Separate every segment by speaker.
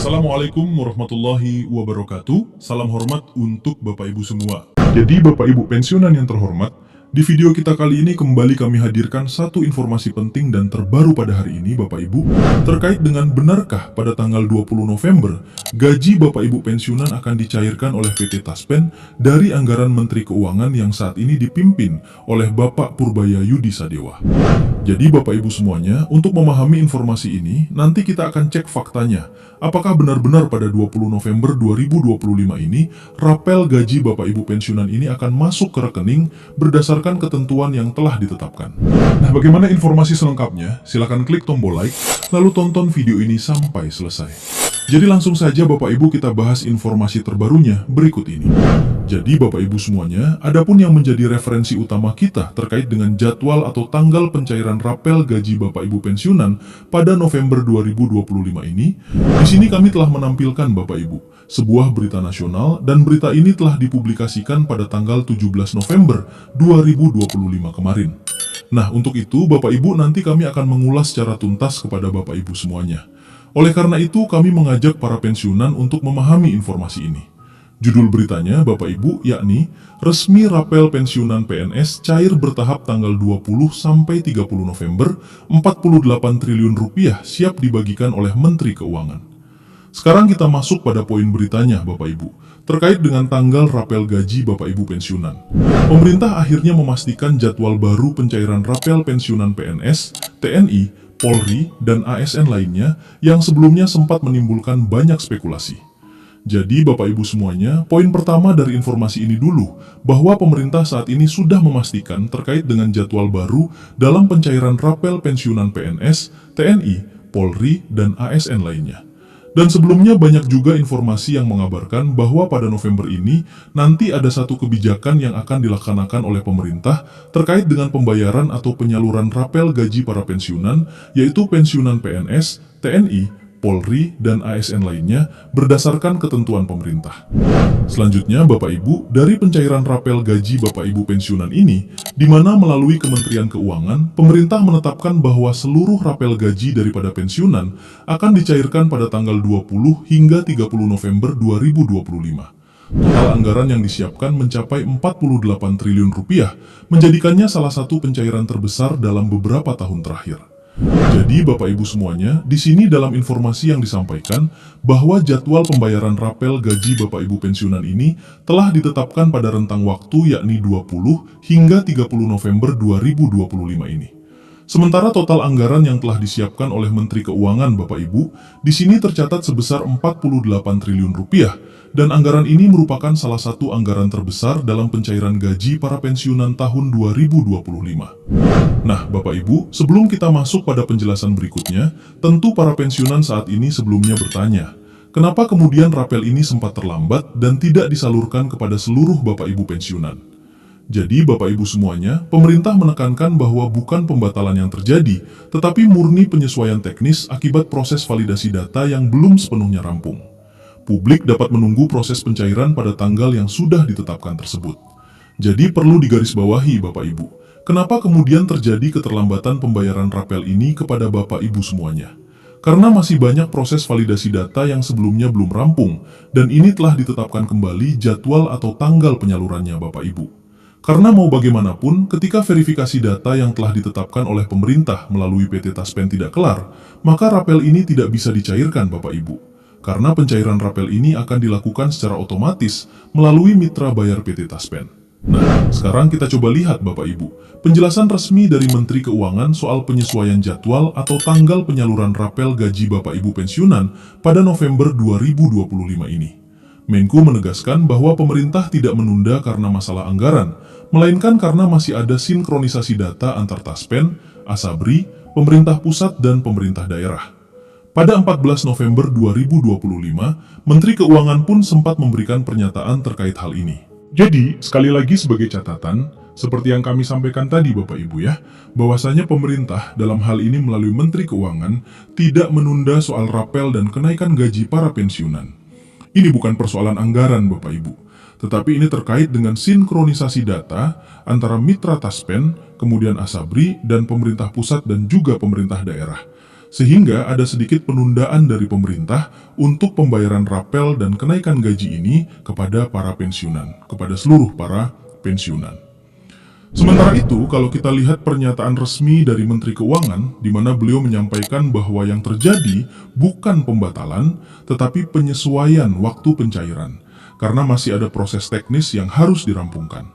Speaker 1: Assalamualaikum warahmatullahi wabarakatuh. Salam hormat untuk Bapak Ibu semua. Jadi Bapak Ibu pensiunan yang terhormat, di video kita kali ini kembali kami hadirkan satu informasi penting dan terbaru pada hari ini Bapak Ibu, terkait dengan benarkah pada tanggal 20 November, gaji Bapak Ibu pensiunan akan dicairkan oleh PT Taspen dari anggaran Menteri Keuangan yang saat ini dipimpin oleh Bapak Purbaya Yudi Sadewa. Jadi Bapak Ibu semuanya, untuk memahami informasi ini, nanti kita akan cek faktanya. Apakah benar-benar pada 20 November 2025 ini, rapel gaji Bapak Ibu pensiunan ini akan masuk ke rekening berdasarkan ketentuan yang telah ditetapkan. Nah, bagaimana informasi selengkapnya? Silakan klik tombol like, lalu tonton video ini sampai selesai. Jadi langsung saja Bapak Ibu kita bahas informasi terbarunya berikut ini. Jadi Bapak Ibu semuanya, adapun yang menjadi referensi utama kita terkait dengan jadwal atau tanggal pencairan rapel gaji Bapak Ibu pensiunan pada November 2025 ini, di sini kami telah menampilkan Bapak Ibu sebuah berita nasional dan berita ini telah dipublikasikan pada tanggal 17 November 2025 kemarin. Nah, untuk itu Bapak Ibu nanti kami akan mengulas secara tuntas kepada Bapak Ibu semuanya. Oleh karena itu, kami mengajak para pensiunan untuk memahami informasi ini. Judul beritanya, Bapak Ibu, yakni Resmi Rapel Pensiunan PNS Cair Bertahap tanggal 20 sampai 30 November, 48 triliun rupiah siap dibagikan oleh Menteri Keuangan. Sekarang kita masuk pada poin beritanya, Bapak Ibu, terkait dengan tanggal rapel gaji Bapak Ibu pensiunan. Pemerintah akhirnya memastikan jadwal baru pencairan rapel pensiunan PNS, TNI, Polri, dan ASN lainnya yang sebelumnya sempat menimbulkan banyak spekulasi. Jadi Bapak Ibu semuanya, poin pertama dari informasi ini dulu, bahwa pemerintah saat ini sudah memastikan terkait dengan jadwal baru dalam pencairan rapel pensiunan PNS, TNI, Polri, dan ASN lainnya. Dan sebelumnya banyak juga informasi yang mengabarkan bahwa pada November ini nanti ada satu kebijakan yang akan dilaksanakan oleh pemerintah terkait dengan pembayaran atau penyaluran rapel gaji para pensiunan, yaitu pensiunan PNS, TNI, Polri, dan ASN lainnya berdasarkan ketentuan pemerintah. Selanjutnya, Bapak Ibu, dari pencairan rapel gaji Bapak Ibu pensiunan ini, di mana melalui Kementerian Keuangan, pemerintah menetapkan bahwa seluruh rapel gaji daripada pensiunan akan dicairkan pada tanggal 20 hingga 30 November 2025. Total anggaran yang disiapkan mencapai 48 triliun rupiah, menjadikannya salah satu pencairan terbesar dalam beberapa tahun terakhir. Jadi Bapak Ibu semuanya, di sini dalam informasi yang disampaikan bahwa jadwal pembayaran rapel gaji Bapak Ibu pensiunan ini telah ditetapkan pada rentang waktu yakni 20 hingga 30 November 2025 ini. Sementara total anggaran yang telah disiapkan oleh Menteri Keuangan Bapak Ibu, di sini tercatat sebesar 48 triliun rupiah, dan anggaran ini merupakan salah satu anggaran terbesar dalam pencairan gaji para pensiunan tahun 2025. Nah, Bapak Ibu, sebelum kita masuk pada penjelasan berikutnya, tentu para pensiunan saat ini sebelumnya bertanya, kenapa kemudian rapel ini sempat terlambat dan tidak disalurkan kepada seluruh Bapak Ibu pensiunan? Jadi Bapak Ibu semuanya, pemerintah menekankan bahwa bukan pembatalan yang terjadi, tetapi murni penyesuaian teknis akibat proses validasi data yang belum sepenuhnya rampung. Publik dapat menunggu proses pencairan pada tanggal yang sudah ditetapkan tersebut. Jadi perlu digarisbawahi Bapak Ibu, kenapa kemudian terjadi keterlambatan pembayaran rapel ini kepada Bapak Ibu semuanya? Karena masih banyak proses validasi data yang sebelumnya belum rampung, dan ini telah ditetapkan kembali jadwal atau tanggal penyalurannya Bapak Ibu. Karena mau bagaimanapun, ketika verifikasi data yang telah ditetapkan oleh pemerintah melalui PT Taspen tidak kelar, maka rapel ini tidak bisa dicairkan Bapak Ibu. Karena pencairan rapel ini akan dilakukan secara otomatis melalui mitra bayar PT Taspen. Nah, sekarang kita coba lihat Bapak Ibu, penjelasan resmi dari Menteri Keuangan soal penyesuaian jadwal atau tanggal penyaluran rapel gaji Bapak Ibu pensiunan pada November 2025 ini. Menko menegaskan bahwa pemerintah tidak menunda karena masalah anggaran, melainkan karena masih ada sinkronisasi data antar Taspen, Asabri, pemerintah pusat, dan pemerintah daerah. Pada 14 November 2025, Menteri Keuangan pun sempat memberikan pernyataan terkait hal ini. Jadi, sekali lagi sebagai catatan, seperti yang kami sampaikan tadi Bapak Ibu ya, bahwasanya pemerintah dalam hal ini melalui Menteri Keuangan tidak menunda soal rapel dan kenaikan gaji para pensiunan. Ini bukan persoalan anggaran Bapak Ibu, tetapi ini terkait dengan sinkronisasi data antara mitra Taspen, kemudian Asabri, dan pemerintah pusat dan juga pemerintah daerah. Sehingga ada sedikit penundaan dari pemerintah untuk pembayaran rapel dan kenaikan gaji ini kepada para pensiunan, kepada seluruh para pensiunan. Sementara itu, kalau kita lihat pernyataan resmi dari Menteri Keuangan, di mana beliau menyampaikan bahwa yang terjadi bukan pembatalan, tetapi penyesuaian waktu pencairan, karena masih ada proses teknis yang harus dirampungkan.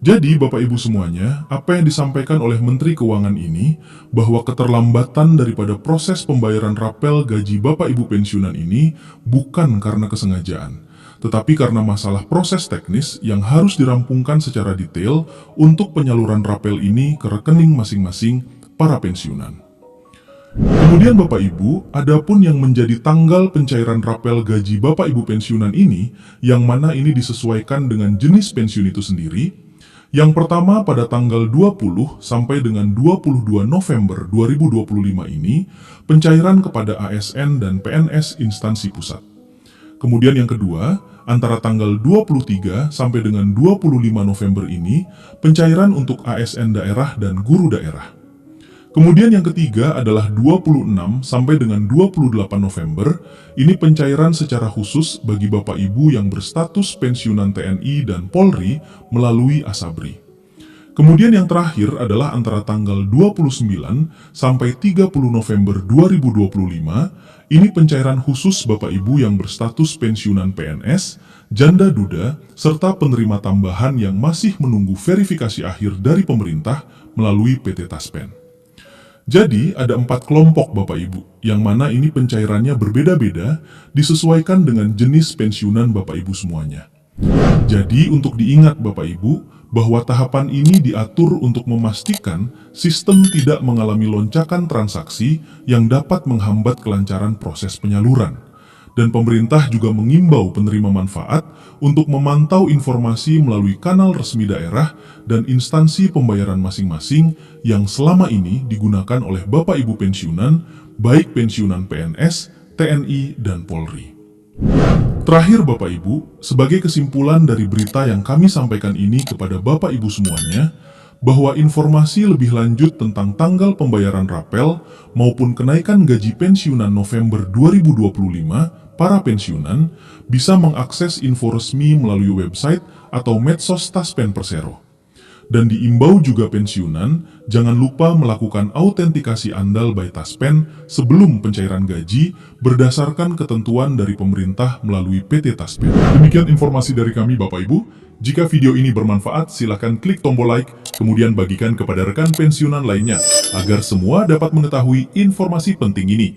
Speaker 1: Jadi, Bapak Ibu semuanya, apa yang disampaikan oleh Menteri Keuangan ini, bahwa keterlambatan daripada proses pembayaran rapel gaji Bapak Ibu pensiunan ini bukan karena kesengajaan, tetapi karena masalah proses teknis yang harus dirampungkan secara detail untuk penyaluran rapel ini ke rekening masing-masing para pensiunan. Kemudian Bapak Ibu, adapun yang menjadi tanggal pencairan rapel gaji Bapak Ibu pensiunan ini, yang mana ini disesuaikan dengan jenis pensiun itu sendiri. Yang pertama pada tanggal 20 sampai dengan 22 November 2025 ini, pencairan kepada ASN dan PNS instansi pusat. Kemudian yang kedua, antara tanggal 23 sampai dengan 25 November ini, pencairan untuk ASN daerah dan guru daerah. Kemudian yang ketiga adalah 26 sampai dengan 28 November, ini pencairan secara khusus bagi Bapak Ibu yang berstatus pensiunan TNI dan Polri melalui Asabri. Kemudian yang terakhir adalah antara tanggal 29 sampai 30 November 2025, ini pencairan khusus Bapak Ibu yang berstatus pensiunan PNS, janda duda, serta penerima tambahan yang masih menunggu verifikasi akhir dari pemerintah melalui PT Taspen. Jadi, ada 4 kelompok Bapak Ibu, yang mana ini pencairannya berbeda-beda, disesuaikan dengan jenis pensiunan Bapak Ibu semuanya. Jadi, untuk diingat Bapak Ibu, bahwa tahapan ini diatur untuk memastikan sistem tidak mengalami lonjakan transaksi yang dapat menghambat kelancaran proses penyaluran. Dan pemerintah juga mengimbau penerima manfaat untuk memantau informasi melalui kanal resmi daerah dan instansi pembayaran masing-masing yang selama ini digunakan oleh Bapak Ibu pensiunan, baik pensiunan PNS, TNI, dan Polri. Terakhir Bapak Ibu, sebagai kesimpulan dari berita yang kami sampaikan ini kepada Bapak Ibu semuanya, bahwa informasi lebih lanjut tentang tanggal pembayaran rapel maupun kenaikan gaji pensiunan November 2025 para pensiunan bisa mengakses info resmi melalui website atau medsos Taspen Persero. Dan diimbau juga pensiunan, jangan lupa melakukan autentikasi andal by Taspen sebelum pencairan gaji berdasarkan ketentuan dari pemerintah melalui PT Taspen. Demikian informasi dari kami Bapak Ibu. Jika video ini bermanfaat, silakan klik tombol like, kemudian bagikan kepada rekan pensiunan lainnya, agar semua dapat mengetahui informasi penting ini.